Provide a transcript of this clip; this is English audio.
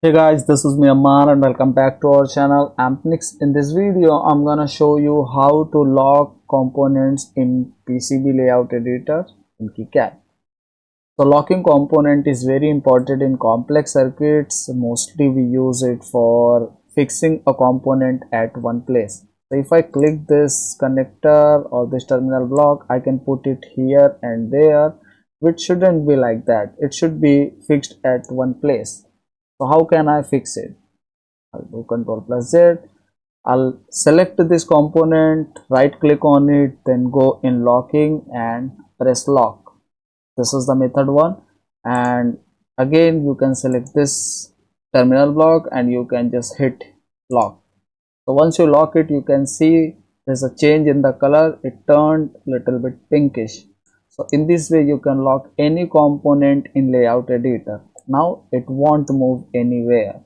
Hey guys, this is me Ammar and welcome back to our channel Ampnics. In this video, I'm gonna show you how to lock components in PCB layout editor in KiCad. So locking component is very important in complex circuits. Mostly we use it for fixing a component at one place. So if I click this connector or this terminal block, I can put it here and there, which shouldn't be like that. It should be fixed at one place. So how can I fix it? I'll do Ctrl plus Z. I'll select this component, right click on it, then go in locking and press lock. This is the method one. And again, you can select this terminal block and you can just hit lock. So once you lock it, you can see there's a change in the color. It turned little bit pinkish. So in this way, you can lock any component in layout editor. Now it won't move anywhere.